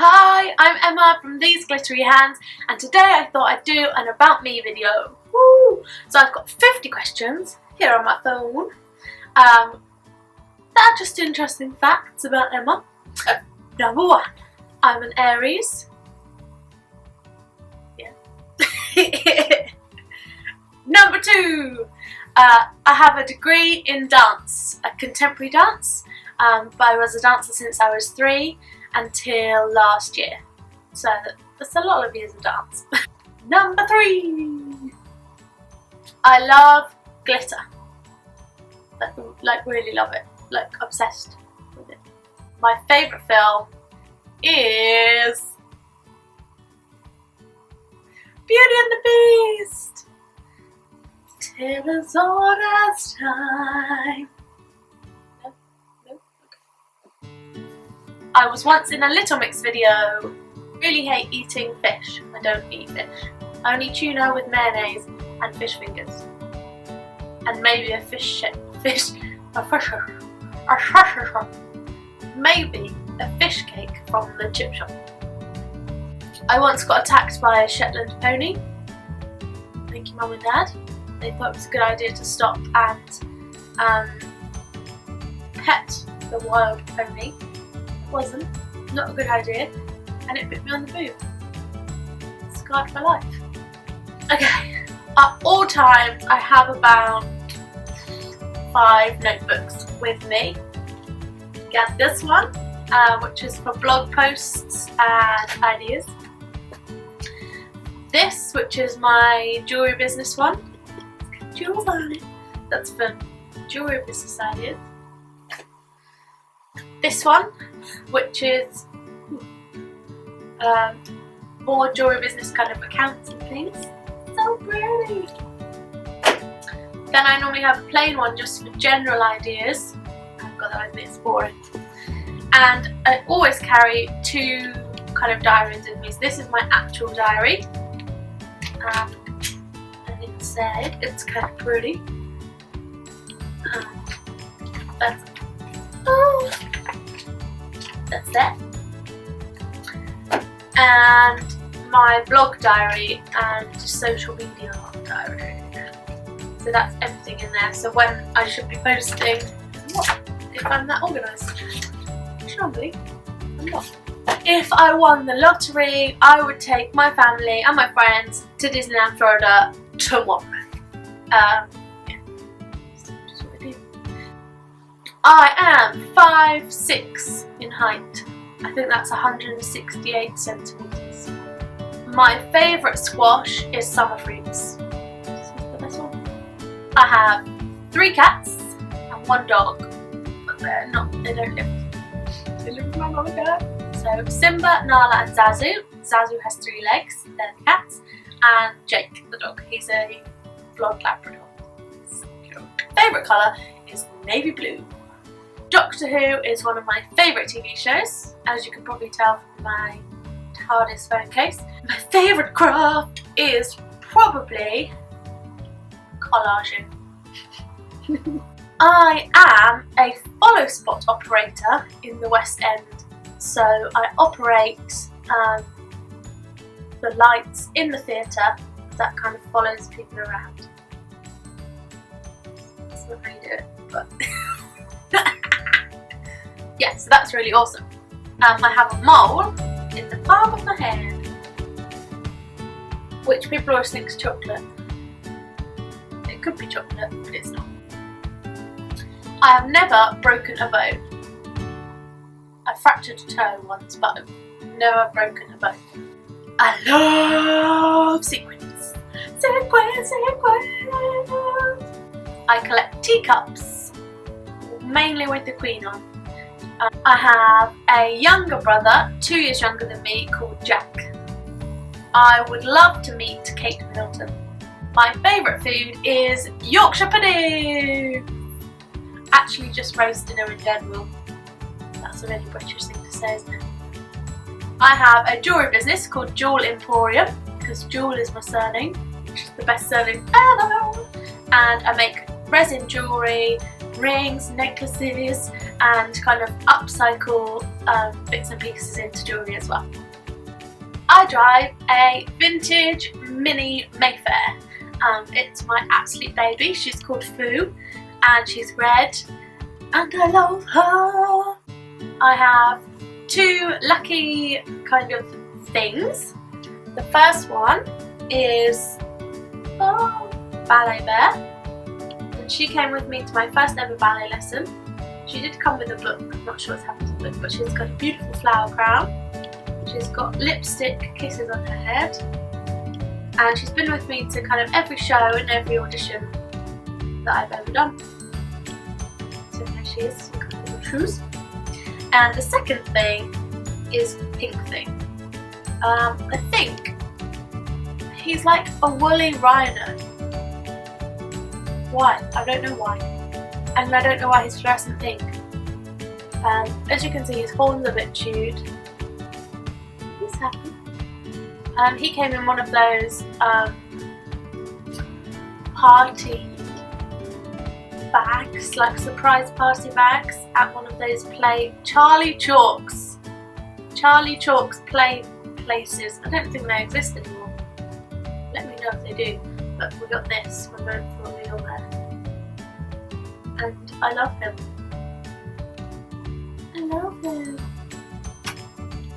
Hi, I'm Emma from These Glittery Hands, and today I thought I'd do an About Me video. Woo! So I've got 50 questions here on my phone that are just interesting facts about Emma. Number 1, I'm an Aries. Yeah. Number 2, I have a degree in dance, a contemporary dance, but I was a dancer since I was 3 until last year, so that's a lot of years of dance. Number 3, I love glitter, like really love it, like obsessed with it. My favourite film is Beauty and the Beast. Till it's all as time. I was once in a Little Mix video. Really hate eating fish. I don't eat fish. Only tuna with mayonnaise and fish fingers. And maybe a maybe a fish cake from the chip shop. I once got attacked by a Shetland pony. Thank you, Mum and Dad. They thought it was a good idea to stop and pet the wild pony. Wasn't, not a good idea, and it bit me on the boob. Scarred for life. Okay, at all times I have about 5 notebooks with me. Get this one, which is for blog posts and ideas. This, which is my jewellery business one. Jewels on it. That's for jewellery business ideas. This one, which is more jewellery business kind of accounts and things. So pretty! Then I normally have a plain one just for general ideas. I've got that with me, it's boring. And I always carry 2 kind of diaries with me. So this is my actual diary. And inside it's kind of pretty. That's that. And my blog diary and social media diary. So that's everything in there. So when I should be posting, if I'm that organised? Probably I'm not. If I won the lottery, I would take my family and my friends to Disneyland, Florida tomorrow. Yeah. Just what I do. I am 5'6" in height. I think that's 168 centimetres. My favourite squash is summer fruits. This is the best one. I have 3 cats and 1 dog, but they don't live. They live with my mum and dad. So Simba, Nala and Zazu. Zazu has 3 legs, they're the cats. And Jake, the dog. He's a blonde Labrador. Favourite colour is navy blue. Doctor Who is one of my favourite TV shows, as you can probably tell from my TARDIS phone case. My favourite craft is probably collaging. I am a follow spot operator in the West End, so I operate the lights in the theatre that kind of follows people around. That's not how you do it, but yeah, so that's really awesome. I have a mole in the palm of my hand, which people always think is chocolate. It could be chocolate, but it's not. I have never broken a bone. I fractured a toe once, but I've never broken a bone. I love sequins. Sequins. I collect teacups, mainly with the Queen on. I have a younger brother, 2 years younger than me, called Jack. I would love to meet Kate Middleton. My favourite food is Yorkshire pudding! Actually just roast dinner in general. That's a really British thing to say, isn't it? I have a jewellery business called Jewel Emporium, because Jewel is my surname, which is the best surname ever! And I make resin jewellery, rings, necklaces, and kind of upcycle bits and pieces into jewellery as well. I drive a vintage Mini Mayfair. It's my absolute baby. She's called Foo and she's red and I love her. I have two lucky kind of things. The first one is Ballet Bear, and she came with me to my first ever ballet lesson. She did come with a book, I'm not sure what's happened to the book, but she's got a beautiful flower crown. She's got lipstick kisses on her head, and she's been with me to kind of every show and every audition that I've ever done. So there she is, in little shoes. And the second thing is Pink Thing. I think he's like a woolly rhino. Why? I don't know why. And I don't know why he's dressed in pink. As you can see, his horn's a bit chewed. He's happy. He came in one of those party bags, like surprise party bags, at one of those Charlie Chalk's play places. I don't think they exist anymore. Let me know if they do. But we got this when we were there. And I love him. I love him.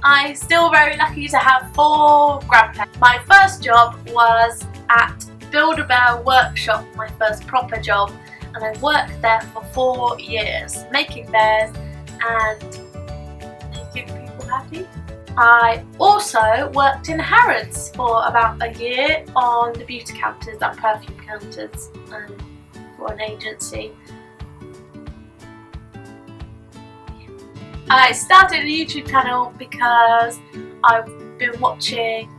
I'm still very lucky to have 4 grandparents. My first job was at Build-A-Bear Workshop, my first proper job, and I worked there for 4 years, making bears and making people happy. I also worked in Harrods for about a year on the beauty counters, like perfume counters, for an agency. I started a YouTube channel because I've been watching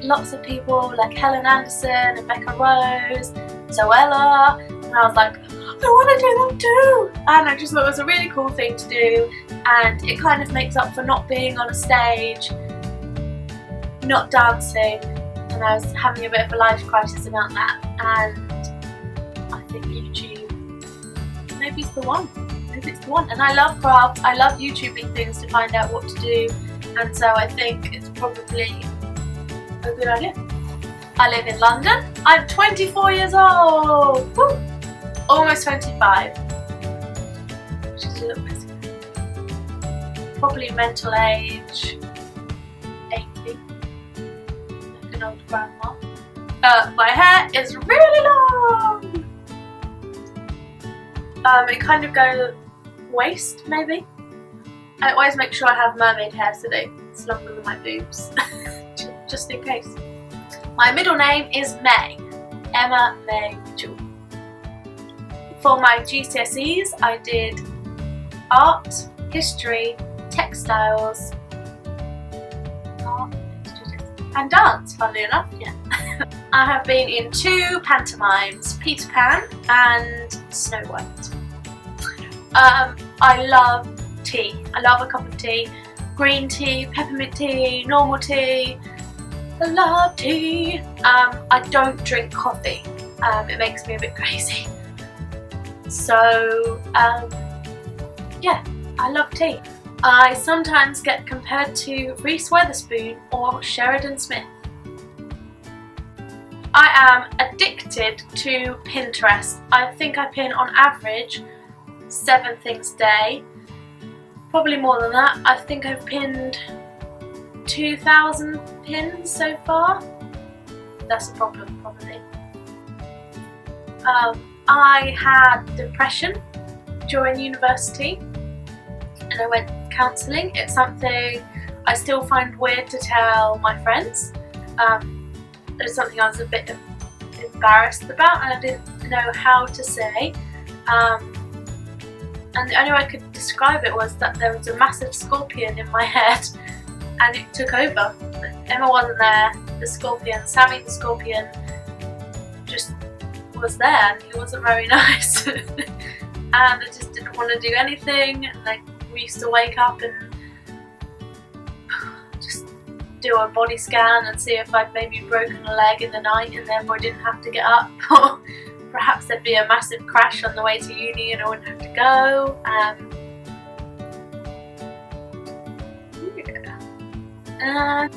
lots of people like Helen Anderson and Becca Rose, Zoella, and I was like, I want to do that too! And I just thought it was a really cool thing to do, and it kind of makes up for not being on a stage, not dancing, and I was having a bit of a life crisis about that, and I think YouTube, maybe it's the one. And I love craft, I love YouTubing things to find out what to do, and so I think it's probably a good idea. I live in London. I'm 24 years old! Woo! Almost 25. Which is a little bit scary. Probably mental age 80. Like an old grandma. My hair is really long! It kind of goes waist, maybe. I always make sure I have mermaid hair so that it's longer than my boobs, just in case. My middle name is May, Emma May Jewel. For my GCSEs, I did art, history, textiles, and dance, funnily enough, yeah. I have been in 2 pantomimes, Peter Pan and Snow White. I love tea. I love a cup of tea. Green tea, peppermint tea, normal tea. I love tea. I don't drink coffee. It makes me a bit crazy. So, yeah, I love tea. I sometimes get compared to Reese Witherspoon or Sheridan Smith. I am addicted to Pinterest. I think I pin on average 7 things a day. Probably more than that. I think I've pinned 2,000 pins so far. That's a problem, probably. I had depression during university and I went counselling. It's something I still find weird to tell my friends. It was something I was a bit embarrassed about and I didn't know how to say. And the only way I could describe it was that there was a massive scorpion in my head and it took over. Emma wasn't there, the scorpion, Sammy the scorpion, just was there and he wasn't very nice. And I just didn't want to do anything. Like, we used to wake up and just do a body scan and see if I'd maybe broken a leg in the night and therefore I didn't have to get up. Or perhaps there'd be a massive crash on the way to uni and I wouldn't have to go. And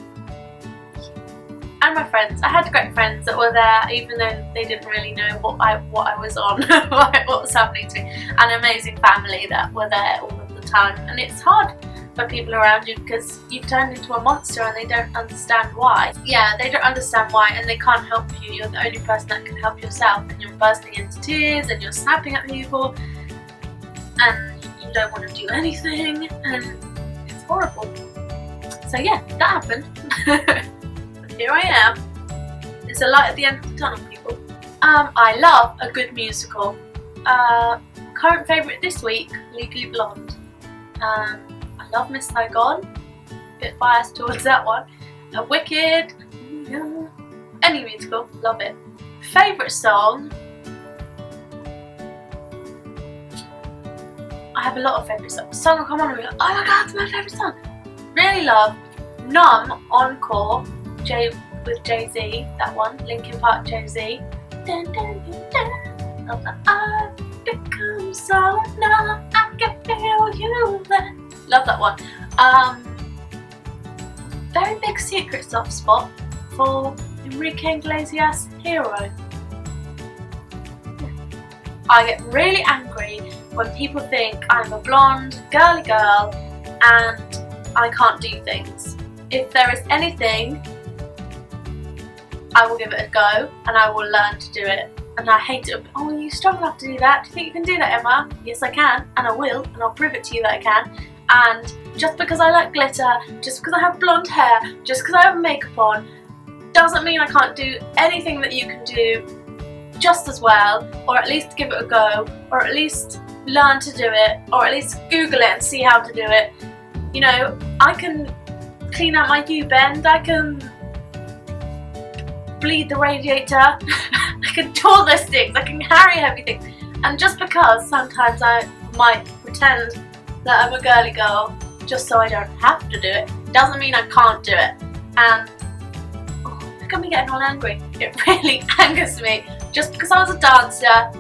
my friends. I had great friends that were there even though they didn't really know what I was on, what was happening to me. An amazing family that were there all of the time. And it's hard for people around you because you've turned into a monster and they don't understand why. Yeah, they don't understand why and they can't help you. You're the only person that can help yourself, and you're bursting into tears and you're snapping at people and you don't want to do anything and it's horrible. So yeah, that happened. Here I am. There's a light at the end of the tunnel, people. I love a good musical. Current favourite this week, Legally Blonde. I love Miss Saigon. Bit biased towards that one. Wicked. Any musical, love it. Favourite song? I have a lot of favourite songs. Song will come on and be like, oh my god, it's my favourite song. Really love Numb Encore. With Jay-Z, that one, Linkin Park Jay-Z. I've become so numb, I can feel you there. Love that one. Very big secret soft spot for Enrique Iglesias' Hero. I get really angry when people think I'm a blonde, girly girl and I can't do things. If there is anything, I will give it a go and I will learn to do it. And I hate it. Oh, are you strong enough to do that? Do you think you can do that, Emma? Yes, I can, and I will, and I'll prove it to you that I can. And just because I like glitter, just because I have blonde hair, just because I have makeup on, doesn't mean I can't do anything that you can do just as well, or at least give it a go, or at least learn to do it, or at least Google it and see how to do it. You know, I can clean out my U-bend, I can bleed the radiator, I can do all those things, I can carry everything. And just because sometimes I might pretend that I'm a girly girl just so I don't have to do it, doesn't mean I can't do it. And look at me getting all angry. It really angers me. Just because I was a dancer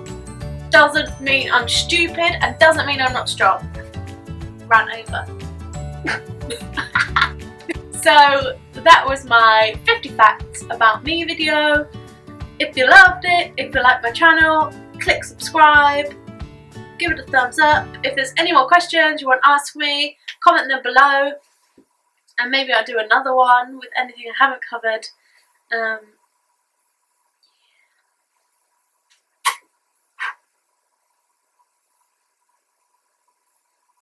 doesn't mean I'm stupid and doesn't mean I'm not strong. Ran over. So that was my 50 facts about me video. If you loved it, if you like my channel, click subscribe, give it a thumbs up. If there's any more questions you want to ask me, comment them below and maybe I'll do another one with anything I haven't covered.